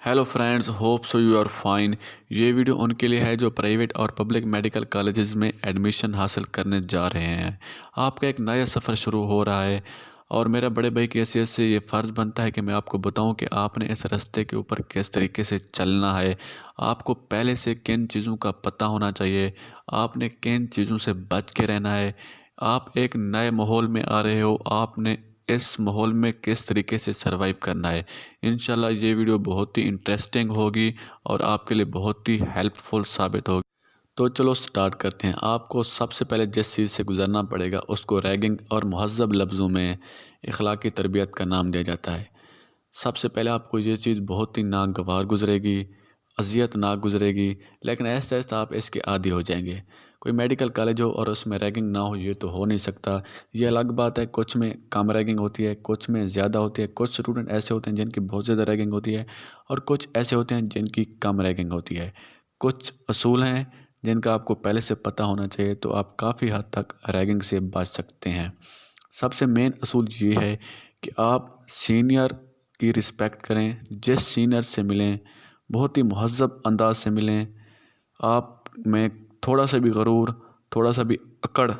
Hello friends, hope so you are fine. ये video उनके लिए है जो प्राइवेट और पब्लिक मेडिकल कॉलेजेस में एडमिशन हासिल करने जा रहे हैं। आपका एक नया सफ़र शुरू हो रहा है और मेरा बड़े भाई की हैसियत से ये फ़र्ज़ बनता है कि मैं आपको बताऊं कि आपने इस रास्ते के ऊपर किस तरीके से चलना है। आपको पहले से किन चीज़ों का पता होना चाहिए, आपने किन चीज़ों से बच के रहना है। आप एक नए माहौल में आ रहे हो, आपने इस माहौल में किस तरीके से सरवाइव करना है। इंशाल्लाह ये वीडियो बहुत ही इंटरेस्टिंग होगी और आपके लिए बहुत ही हेल्पफुल साबित होगी। तो चलो स्टार्ट करते हैं। आपको सबसे पहले जिस चीज़ से गुजरना पड़ेगा उसको रैगिंग और महज़ब लफ्ज़ों में इखलाकी तरबियत का नाम दिया जाता है। सबसे पहले आपको ये चीज़ बहुत ही नागवार गुजरेगी, अज़ियतनाक गुजरेगी, लेकिन ऐसे ऐसे आप इसके आदी हो जाएंगे। कोई मेडिकल कॉलेज हो और उसमें रैगिंग ना हो ये तो हो नहीं सकता। ये अलग बात है, कुछ में कम रैगिंग होती है, कुछ में ज़्यादा होती है। कुछ स्टूडेंट ऐसे होते हैं जिनकी बहुत ज़्यादा रैगिंग होती है और कुछ ऐसे होते हैं जिनकी कम रैगिंग होती है। कुछ असूल हैं जिनका आपको पहले से पता होना चाहिए, तो आप काफ़ी हद तक रैगिंग से बच सकते हैं। सबसे मेन असूल ये है कि आप सीनियर की रिस्पेक्ट करें, जिस सीनियर से मिलें बहुत ही महज़्ज़ब अंदाज से मिलें। आप में थोड़ा सा भी गरूर, थोड़ा सा भी अकड़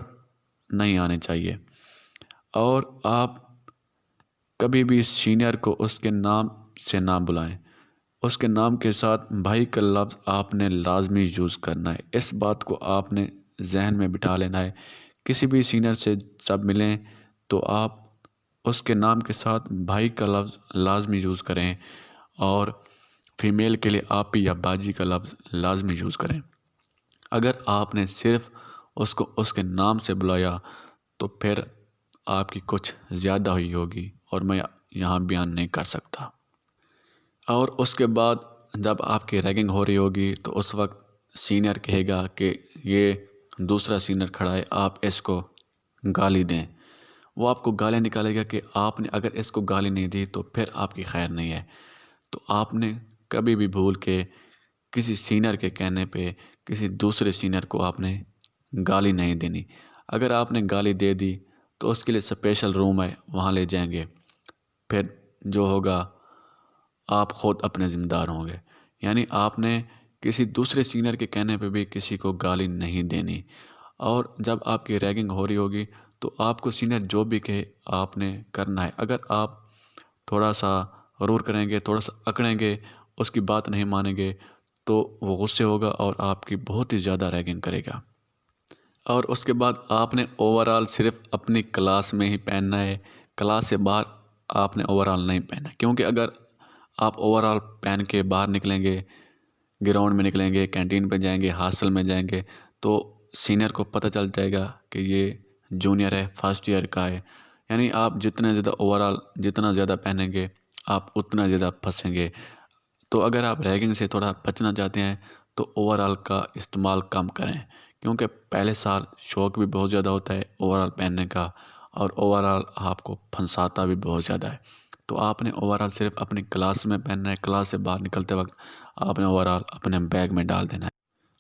नहीं आने चाहिए। और आप कभी भी सीनियर को उसके नाम से ना बुलाएं। उसके नाम के साथ भाई का लफ्ज़ आपने लाजमी यूज़ करना है। इस बात को आपने जहन में बिठा लेना है। किसी भी सीनियर से जब मिलें तो आप उसके नाम के साथ भाई का लफ्ज़ लाजमी यूज़ करें और फीमेल के लिए आप या बाजी का लफ्ज़ लाजमी यूज़ करें। अगर आपने सिर्फ उसको उसके नाम से बुलाया तो फिर आपकी कुछ ज़्यादा हुई होगी और मैं यहाँ बयान नहीं कर सकता। और उसके बाद जब आपकी रैगिंग हो रही होगी तो उस वक्त सीनियर कहेगा कि ये दूसरा सीनियर खड़ा है, आप इसको गाली दें। वो आपको गालियाँ निकालेगा कि आपने अगर इसको गाली नहीं दी तो फिर आपकी खैर नहीं है। तो आपने कभी भी भूल के किसी सीनियर के कहने पे किसी दूसरे सीनियर को आपने गाली नहीं देनी। अगर आपने गाली दे दी तो उसके लिए स्पेशल रूम है, वहाँ ले जाएंगे। फिर जो होगा आप ख़ुद अपने ज़िम्मेदार होंगे। यानी आपने किसी दूसरे सीनियर के कहने पे भी किसी को गाली नहीं देनी। और जब आपकी रैगिंग हो रही होगी तो आपको सीनियर जो भी कहे आपने करना है। अगर आप थोड़ा सा गरूर करेंगे, थोड़ा सा अकड़ेंगे, उसकी बात नहीं मानेंगे तो वो गुस्से होगा और आपकी बहुत ही ज़्यादा रैगिंग करेगा। और उसके बाद आपने ओवरऑल सिर्फ अपनी क्लास में ही पहनना है। क्लास से बाहर आपने ओवरऑल नहीं पहनना, क्योंकि अगर आप ओवरऑल पहन के बाहर निकलेंगे, ग्राउंड में निकलेंगे, कैंटीन पे जाएंगे, हॉस्टल में जाएंगे तो सीनियर को पता चल जाएगा कि ये जूनियर है, फर्स्ट ईयर का है। यानी आप जितने ज़्यादा ओवरऑल जितना ज़्यादा पहनेंगे आप उतना ज़्यादा फंसेंगे। तो अगर आप रैगिंग से थोड़ा बचना चाहते हैं तो ओवरऑल का इस्तेमाल कम करें, क्योंकि पहले साल शौक़ भी बहुत ज़्यादा होता है ओवरऑल पहनने का और ओवरऑल आपको फंसाता भी बहुत ज़्यादा है। तो आपने ओवरऑल सिर्फ अपनी क्लास में पहनना है। क्लास से बाहर निकलते वक्त आपने ओवरऑल अपने बैग में डाल देना है।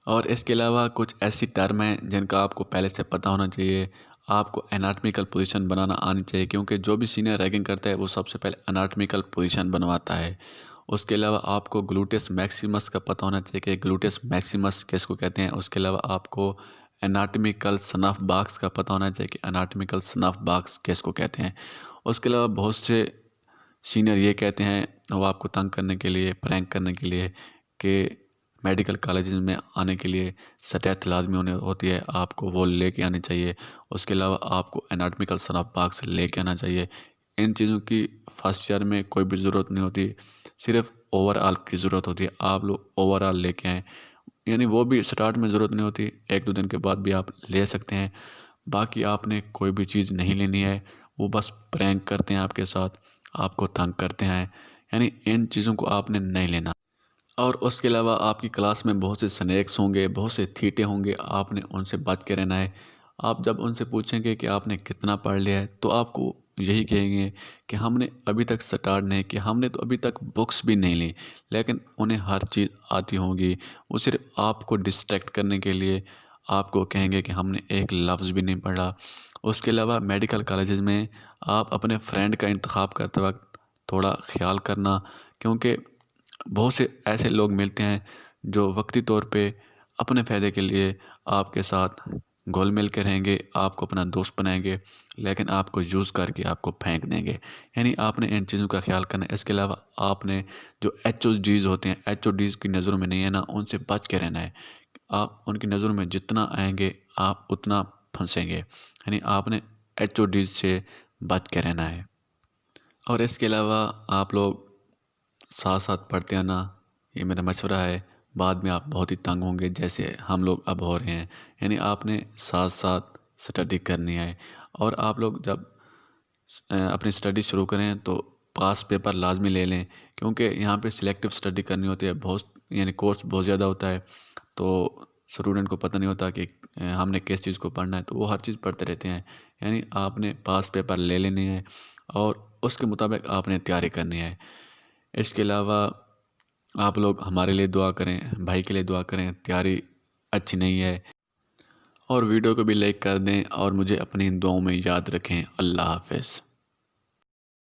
और इसके अलावा कुछ ऐसी टर्म हैं जिनका आपको पहले से पता होना चाहिए। आपको एनाटॉमिकल पोजीशन बनाना आनी चाहिए, क्योंकि जो भी सीनियर रैगिंग करता है वो सबसे पहले एनाटॉमिकल पोजीशन बनवाता है। उसके अलावा आपको ग्लूटेस मैक्सिमस का पता होना चाहिए कि ग्लूटेस मैक्सिमस किसको कहते हैं। उसके अलावा आपको एनाटॉमिकल स्नफ बॉक्स का पता होना चाहिए कि एनाटॉमिकल स्नफ बॉक्स किसको कहते हैं। उसके अलावा बहुत से सीनियर ये कहते हैं, वो आपको तंग करने के लिए, प्रैंक करने के लिए, कि मेडिकल कॉलेज में आने के लिए सटैथ लाजमी होती है, आपको वो लेके आनी चाहिए। उसके अलावा आपको एनाटॉमिकल स्नफ बॉक्स लेके आना चाहिए। इन चीज़ों की फर्स्ट ईयर में कोई भी ज़रूरत नहीं होती, सिर्फ ओवरऑल की ज़रूरत होती है। आप लोग ओवरऑल लेके आएँ, यानी वो भी स्टार्ट में ज़रूरत नहीं होती, एक दो दिन के बाद भी आप ले सकते हैं। बाकी आपने कोई भी चीज़ नहीं लेनी है, वो बस प्रैंक करते हैं आपके साथ, आपको तंग करते हैं, यानी इन चीज़ों को आपने नहीं लेना। और उसके अलावा आपकी क्लास में बहुत से स्नैक्स होंगे, बहुत से थीटे होंगे, आपने उनसे बच के रहना है। आप जब उनसे पूछेंगे कि आपने कितना पढ़ लिया है तो आपको यही कहेंगे कि हमने अभी तक स्टार्ट नहीं किया, हमने तो अभी तक बुक्स भी नहीं ली। लेकिन उन्हें हर चीज़ आती होगी, वो सिर्फ आपको डिस्ट्रैक्ट करने के लिए आपको कहेंगे कि हमने एक लफ्ज़ भी नहीं पढ़ा। उसके अलावा मेडिकल कॉलेजेस में आप अपने फ्रेंड का इंतखाब करते वक्त थोड़ा ख्याल करना, क्योंकि بہت سے ایسے لوگ ملتے ہیں جو وقتی طور پہ اپنے فائدے کے لیے آپ کے ساتھ گھل مل کے رہیں گے، آپ کو اپنا دوست بنائیں گے، لیکن آپ کو یوز کر کے آپ کو پھینک دیں گے۔ یعنی آپ نے ان چیزوں کا خیال کرنا ہے۔ اس کے علاوہ آپ نے جو ایچ او ڈیز ہوتے ہیں، ایچ او ڈیز کی نظروں میں نہیں آنا، ان سے بچ کے رہنا ہے۔ آپ ان کی نظروں میں جتنا آئیں گے آپ اتنا پھنسیں گے۔ یعنی آپ نے ایچ او ڈیز سے بچ کے رہنا ہے۔ اور اس کے علاوہ آپ لوگ ساتھ ساتھ پڑھتے آنا، یہ میرا مشورہ ہے۔ بعد میں آپ بہت ہی تنگ ہوں گے جیسے ہم لوگ اب ہو رہے ہیں۔ یعنی آپ نے ساتھ ساتھ اسٹڈی کرنی ہے، اور آپ لوگ جب اپنی اسٹڈی شروع کریں تو پاس پیپر لازمی لے لیں، کیونکہ یہاں پہ سلیکٹیو اسٹڈی کرنی ہوتی ہے، یعنی کورس بہت زیادہ ہوتا ہے، تو اسٹوڈنٹ کو پتہ نہیں ہوتا کہ ہم نے کس چیز کو پڑھنا ہے، تو وہ ہر چیز پڑھتے رہتے ہیں۔ یعنی آپ نے پاس پیپر لے لینی ہے اور اس کے مطابق آپ نے تیاری کرنی ہے۔ اس کے علاوہ آپ لوگ ہمارے لیے دعا کریں، بھائی کے لیے دعا کریں، تیاری اچھی نہیں ہے، اور ویڈیو کو بھی لائک کر دیں، اور مجھے اپنی دعاؤں میں یاد رکھیں۔ اللہ حافظ۔